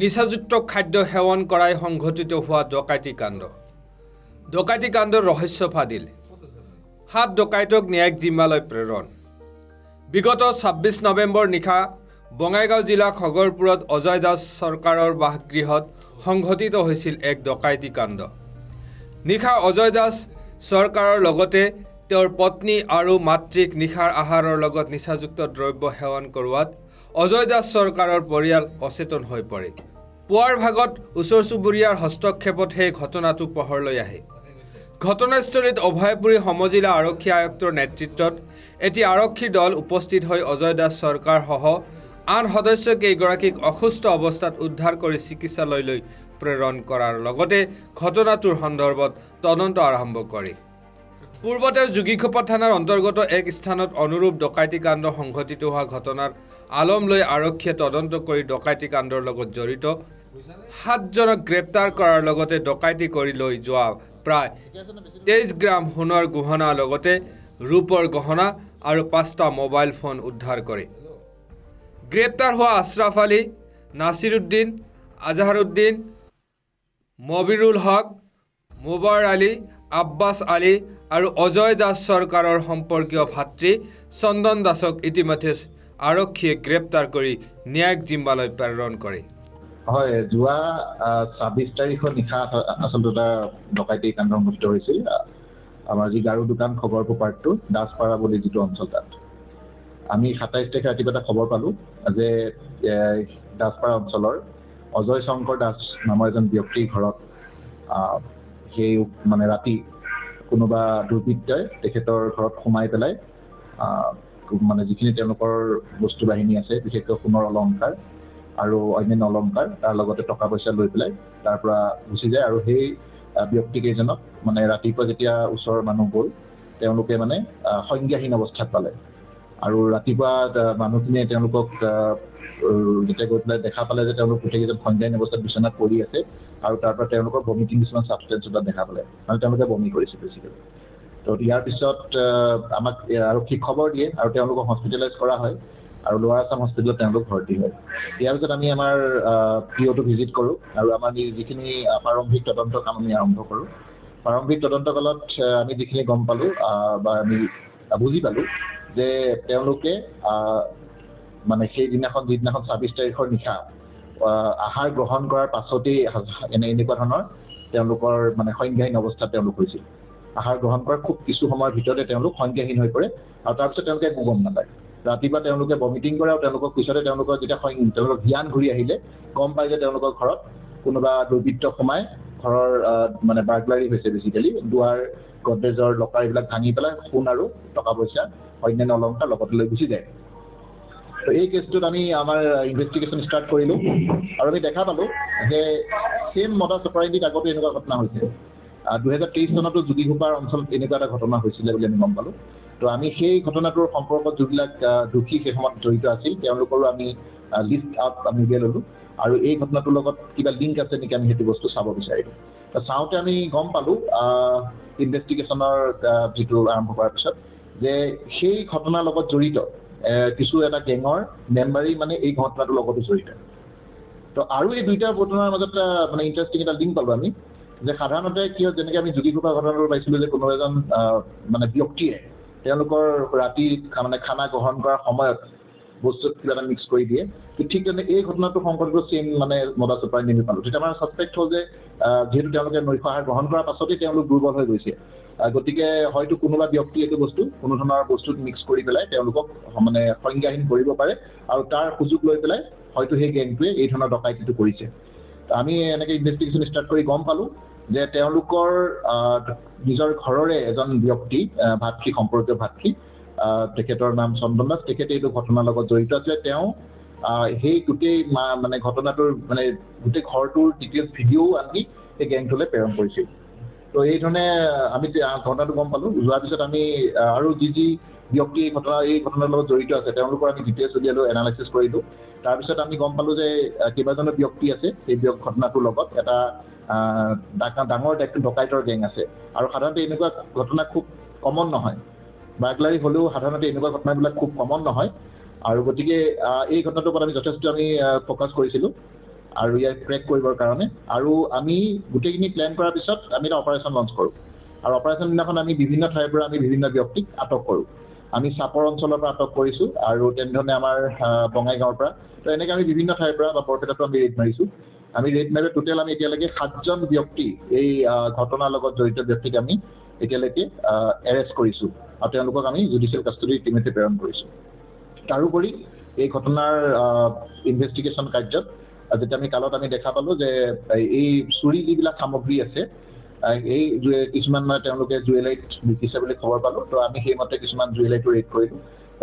নিচাযুক্ত খাদ্য সেৱন কৰাই সংঘটিত হোৱা ডকাইতি কাণ্ড। ডকাইতি কাণ্ডৰ ৰহস্য ফাদিল। 7 ডকাইতক ন্যায়িক জিম্মালৈ প্ৰেৰণ। বিগত 26 নৱেম্বৰ নিশা বঙাইগাঁও জিলা খগৰপুৰত অজয় দাস চৰকাৰৰ বাসগৃহত সংঘটিত হৈছিল এক ডকাইতি কাণ্ড। নিশা অজয় দাস চৰকাৰৰ লগতে তেওঁৰ পত্নী আৰু মাতৃক নিশাৰ আহাৰৰ লগত নিচাযুক্ত দ্ৰব্য সেৱন কৰোৱাত অজয় দাস চৰকাৰৰ পৰিয়াল অচেতন হৈ পৰে। পুৱাৰ ভাগত ওচৰ চুবুৰীয়াৰ হস্তক্ষেপত সেই ঘটনাটো পোহৰলৈ আহে। ঘটনাস্থলীত অভয়পুৰী সমজিলা আৰক্ষী আয়ুক্তৰ নেতৃত্বত এটি আৰক্ষী দল উপস্থিত হৈ অজয় দাস চৰকাৰসহ আন সদস্য কেইগৰাকীক অসুস্থ অৱস্থাত উদ্ধাৰ কৰি চিকিৎসালয়লৈ প্ৰেৰণ কৰাৰ লগতে ঘটনাটোৰ সন্দৰ্ভত তদন্ত আৰম্ভ কৰে। পূৰ্বতে যোগীঘোপা থানাৰ অন্তৰ্গত এক স্থানত অনুৰূপ ডকাইতি কাণ্ড সংঘটিত হোৱা ঘটনাৰ আলম লৈ আৰক্ষীয়ে তদন্ত কৰি ডকাইতি কাণ্ডৰ লগত জড়িত 7জনক গ্ৰেপ্তাৰ কৰাৰ লগতে ডকাইতি কৰি লৈ যোৱা প্ৰায় 23 গ্ৰাম সোণৰ গহনা লগতে ৰূপৰ গহনা আৰু 5টা মোবাইল ফোন উদ্ধাৰ কৰে। গ্ৰেপ্তাৰ হোৱা আশৰাফ আলী, নাছিৰুদ্দিন, আজহাৰুদ্দিন, মবিৰুল হক, মুবাৰ আলী, আব্বাছ আলী আৰু অজয় দাস চৰকাৰৰ সম্পৰ্কীয় ভাতৃ চন্দন দাসক ইতিমধ্যে আৰক্ষীয়ে গ্ৰেপ্তাৰ কৰি ন্যায়িক জিম্মালৈ প্ৰেৰণ কৰে। হয়, যোৱা 26 তাৰিখৰ নিশা আচলতে এটা ডকাইতি কাণ্ড সংঘটিত হৈছিল। আমাৰ যি গাৰু দোকান খগৰপুৰ পাৰ্টটো দাসপাৰা বুলি যিটো অঞ্চল, তাত আমি 27 তাৰিখে ৰাতিপুৱা এটা খবৰ পালোঁ যে দাসপাৰা অঞ্চলৰ অজয় শংকৰ দাস নামৰ এজন ব্যক্তিৰ ঘৰত সেই ৰাতি কোনোবা দুৰ্বৃত্তই তেখেতৰ ঘৰত সোমাই পেলাই যিখিনি তেওঁলোকৰ বস্তু বাহিনী আছে, বিশেষকৈ সোণৰ অলংকাৰ আৰু অন্যান্য অলংকাৰ, তাৰ লগতে টকা পইচা লৈ পেলাই তাৰ পৰা গুচি যায়। আৰু সেই ব্যক্তিকেইজনক ৰাতিপুৱা যেতিয়া ওচৰৰ মানুহ গ'ল, তেওঁলোকে সংজ্ঞাহীন অৱস্থাত পালে। আৰু ৰাতিপুৱা মানুহখিনিয়ে তেওঁলোকক যেতিয়া গৈ পেলাই দেখা পালে যে তেওঁলোক গোটেইকেইজন সংজ্ঞাহীন অৱস্থাত বিচনাত পৰি আছে আৰু তাৰ পৰা তেওঁলোকৰ ভমিটিং কিছুমান ছাবষ্টেঞ্চ দেখা পালে, তেওঁলোকে বমি কৰিছে বেছিকৈ। তো ইয়াৰ পিছত আমাক আৰক্ষীক খবৰ দিয়ে আৰু তেওঁলোকক হস্পিটেলাইজ কৰা হয় আৰু লোৱাৰ আছাম হস্পিটেলত তেওঁলোক ভৰ্তি হয়। ইয়াৰ পিছত আমি আমাৰ POটো ভিজিট কৰোঁ আৰু আমাৰ যিখিনি প্ৰাৰম্ভিক তদন্ত কাম আমি আৰম্ভ কৰোঁ। প্ৰাৰম্ভিক তদন্ত কালত আমি যিখিনি গম পালোঁ বা আমি বুজি পালোঁ যে তেওঁলোকে যিদিনাখন 26 তাৰিখৰ নিশা আহাৰ গ্ৰহণ কৰাৰ পাছতেই এনেকুৱা ধৰণৰ তেওঁলোকৰ সংজ্ঞাহীন অৱস্থাত তেওঁলোক হৈছিল। আহাৰ গ্ৰহণ কৰাৰ খুব কিছু সময়ৰ ভিতৰতে তেওঁলোক সংজ্ঞাহীন হৈ পৰে আৰু তাৰপিছত তেওঁলোকে একো গম নাপায়। ৰাতিপুৱা তেওঁলোকে ভমিটিং কৰে আৰু তেওঁলোকৰ পিছতে তেওঁলোকৰ যেতিয়া তেওঁলোকৰ জ্ঞান ঘূৰি আহিলে গম পায় যে তেওঁলোকৰ ঘৰত কোনোবা দুৰ্বৃত্ত সোমাই ঘৰৰ বাৰ্গলাৰী হৈছে। বেছিকেলি দুৱাৰ, গডৰেজৰ লকাৰ এইবিলাক ভাঙি পেলাই সোণ আৰু টকা পইচা অন্যান্য অলংকাৰ লগতে লৈ গুচি যায়। তো এই কেছটোত আমি আমাৰ ইনভেষ্টিগেশ্যন ষ্টাৰ্ট কৰিলোঁ আৰু আমি দেখা পালোঁ যে চেম মডাছ অপাৰেণ্ডিত আগতে এনেকুৱা ঘটনা হৈছে। 2023 চনতো যোগীঘোপাৰ অঞ্চলত এনেকুৱা এটা ঘটনা হৈছিলে বুলি আমি গম পালোঁ। তো আমি সেই ঘটনাটোৰ সম্পৰ্কত যিবিলাক দোষী সেই সময়ত জড়িত আছিল তেওঁলোকৰো আমি লিষ্ট আউট আমি উলিয়াই ল'লোঁ আৰু এই ঘটনাটোৰ লগত কিবা লিংক আছে নেকি আমি সেইটো বস্তু চাব বিচাৰিলোঁ। তো চাওঁতে আমি গম পালোঁ ইনভেষ্টিগেশ্যনৰ যিটো আৰম্ভ কৰাৰ পিছত যে সেই ঘটনাৰ লগত জড়িত কিছু এটা গেঙৰ মেম্বাৰী এই ঘটনাটোৰ লগতো জড়িত। তো আৰু এই দুইটা ঘটনাৰ মাজত ইণ্টাৰেষ্টিং এটা লিংক পালোঁ আমি যে সাধাৰণতে কিয় যেনেকৈ আমি যোগীঘোপা ঘটনাটো পাইছিলোঁ যে কোনো এজন ব্যক্তিয়ে তেওঁলোকৰ ৰাতি খানা গ্ৰহণ কৰাৰ সময়ত বস্তুত কিবা এটা মিক্স কৰি দিয়ে, ঠিক তেনে এই ঘটনাটো সংঘটিত চেম মডাছ অপাৰেণ্ডি আমি পালোঁ। তেতিয়া আমাৰ ছাছপেক্ট হ'ল যে যিহেতু তেওঁলোকে নৈশ আহাৰ গ্ৰহণ কৰাৰ পাছতেই তেওঁলোক দুৰ্বল হৈ গৈছে, গতিকে হয়তো কোনোবা ব্যক্তি এইটো বস্তু কোনো ধৰণৰ বস্তুত মিক্স কৰি পেলাই তেওঁলোকক সংজ্ঞাহীন কৰিব পাৰে আৰু তাৰ সুযোগ লৈ পেলাই হয়তো সেই গেংটোৱে এই ধৰণৰ ডকাইতিটো কৰিছে। আমি এনেকৈ ইনভেষ্টিগেশ্যন ষ্টাৰ্ট কৰি গম পালোঁ যে তেওঁলোকৰ নিজৰ ঘৰৰে এজন ব্যক্তি, ভাতৃ, সম্পৰ্কীয় ভাতৃ, তেখেতৰ নাম চন্দন দাস, তেখেতে এইটো ঘটনাৰ লগত জড়িত আছিলে। তেওঁ সেই গোটেই ঘটনাটোৰ গোটেই ঘৰটোৰ ডিটেইলছ ভিডিঅ'ও আনকি সেই গেংটোলৈ প্ৰেৰণ কৰিছিল। তো এই ধৰণে আমি ঘটনাটো গম পালোঁ। যোৱাৰ পিছত আমি আৰু যি ব্যক্তি এই ঘটনাৰ লগত জড়িত আছে তেওঁলোকৰ আমি ডিটেইলছ উলিয়ালোঁ, এনালাইচিছ কৰিলোঁ। তাৰপিছত আমি গম পালোঁ যে কেইবাজনো ব্যক্তি আছে এই ঘটনাটোৰ লগত, এটা ডাঙৰ ডকাইতৰ গেং আছে। আৰু সাধাৰণতে এনেকুৱা ঘটনা খুব কমন নহয়, বাৰ্গলাৰী হ'লেও সাধাৰণতে এনেকুৱা ঘটনাবিলাক খুব কমন নহয়। আৰু গতিকে এই ঘটনাটোৰ ওপৰত আমি যথেষ্ট ফ'কাছ কৰিছিলোঁ আৰু ইয়াক ক্ৰেক কৰিবৰ কাৰণে। আৰু আমি গোটেইখিনি প্লেন কৰাৰ পিছত আমি এটা অপাৰেশ্যন লঞ্চ কৰোঁ। আৰু অপাৰেশ্যন দিনাখন আমি বিভিন্ন ঠাইৰ পৰা আমি বিভিন্ন ব্যক্তিক আটক কৰোঁ। আমি চাপৰ অঞ্চলৰ পৰা আটক কৰিছোঁ আৰু তেনেধৰণে আমাৰ বঙাইগাঁৱৰ পৰা, তো এনেকৈ আমি বিভিন্ন ঠাইৰ পৰা বা বৰপেটাতো আমি ৰেড মাৰিছোঁ। আমি ৰেড মাৰি টোটেল আমি এতিয়ালৈকে 7জন ব্যক্তি এই ঘটনাৰ লগত জড়িত ব্যক্তিক আমি এতিয়ালৈকে এৰেষ্ট কৰিছোঁ আৰু তেওঁলোকক আমি জুডিচিয়েল কাষ্টডি ইতিমধ্যে প্ৰেৰণ কৰিছোঁ। তাৰোপৰি এই ঘটনাৰ ইনভেষ্টিগেশ্যন কাৰ্যত যেতিয়া আমি কালত আমি দেখা পালোঁ যে এই চুৰি যিবিলাক সামগ্ৰী আছে, এই কিছুমান মানে তেওঁলোকে জুৱেলাৰীত বিকিছে বুলি খবৰ পালোঁ। তো আমি সেইমতে কিছুমান জুৱেলাৰীটো ৰেড কৰিলোঁ,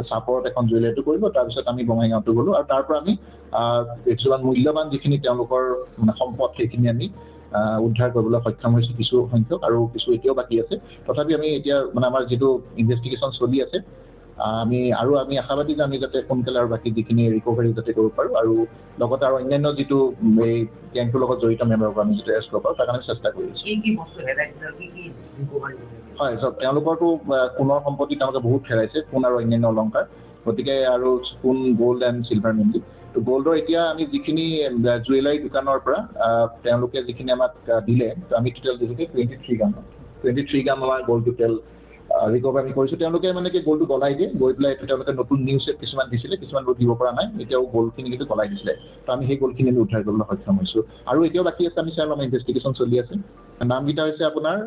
চাপৰত এখন জুৱেলাৰীটো কৰিলোঁ, তাৰপিছত আমি বঙাইগাঁৱতো গ'লোঁ আৰু তাৰ পৰা আমি কিছুমান মূল্যৱান যিখিনি তেওঁলোকৰ মানে সম্পদ সেইখিনি আমি উদ্ধাৰ কৰিবলৈ সক্ষম হৈছোঁ, কিছু সংখ্যক, আৰু কিছু এতিয়াও বাকী আছে। তথাপি আমি এতিয়া মানে আমাৰ যিটো ইনভেষ্টিগেশ্যন চলি আছে, আমি আশাবাদী যে আমি যাতে সোনকালে আৰু বাকী যিখিনি ৰিকভাৰী যাতে কৰিব পাৰোঁ আৰু লগতে আৰু অন্যান্য যিটো এই গেংটোৰ লগত জড়িত মেম্বাৰক আমি যিটো এৰেষ্ট কৰিব পাৰোঁ তাৰ কাৰণে চেষ্টা কৰি আছোঁ। হয়, তেওঁলোকৰতো সোণৰ সম্পত্তি তেওঁলোকে বহুত হেৰাইছে, সোণ আৰু অন্যান্য অলংকাৰ, গতিকে আৰু সোণ, গ'ল্ড এণ্ড চিলভাৰ মেইনলি। তো গ'ল্ডৰ এতিয়া আমি যিখিনি জুৱেলাৰী দোকানৰ পৰা তেওঁলোকে যিখিনি আমাক দিলে, তো আমি টোটেল দিছোঁগে 23 গ্ৰাম আমাৰ গ'ল্ড টোটেল ৰিকভাৰ আমি কৰিছোঁ। তেওঁলোকে মানে কি গ'ল্ডটো গলাই দিয়ে, গৈ পেলাই তেওঁলোকে নতুন নিউজ কিছুমান দিছিলে, কিছুমান দিব পৰা নাই, এতিয়াও গ'ল্ডখিনি কিন্তু গলাই দিছিলে। তো আমি সেই গ'ল্ডখিনি আমি উদ্ধাৰ কৰিবলৈ সক্ষম হৈছোঁ। আৰু এতিয়াও বাকী আছে, আমি চাই আমাৰ ইনভেষ্টিগেশ্যন চলি আছে। নামকেইটা হৈছে আপোনাৰ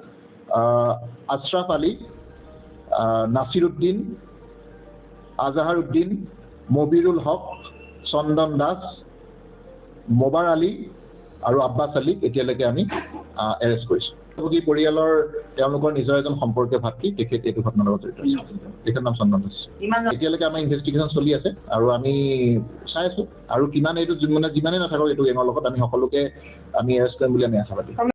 আশৰাফ আলী, নাছিৰ উদ্দিন, আজাহাৰ উদ্দিন, মবিৰুল হক, চন্দন দাস, মোবাৰ আলী আৰু আব্বাছ আলীক এতিয়ালৈকে আমি এৰেষ্ট কৰিছোঁ। ভোগী পৰিয়ালৰ তেওঁলোকৰ নিজৰ এজন সম্পৰ্কীয় ভাতৃ, তেখেত এইটো ঘটনাৰ লগত জড়িত। তেখেতৰ নাম চন্দন দাস। এতিয়ালৈকে আমাৰ ইনভেষ্টিগেশ্যন চলি আছে আৰু আমি চাই আছোঁ আৰু কিমান এইটো মানে যিমানেই নাথাকক এইটো গেঙৰ লগত আমি সকলোকে আমি এৰেষ্ট কৰিম বুলি আমি আশাবাদী।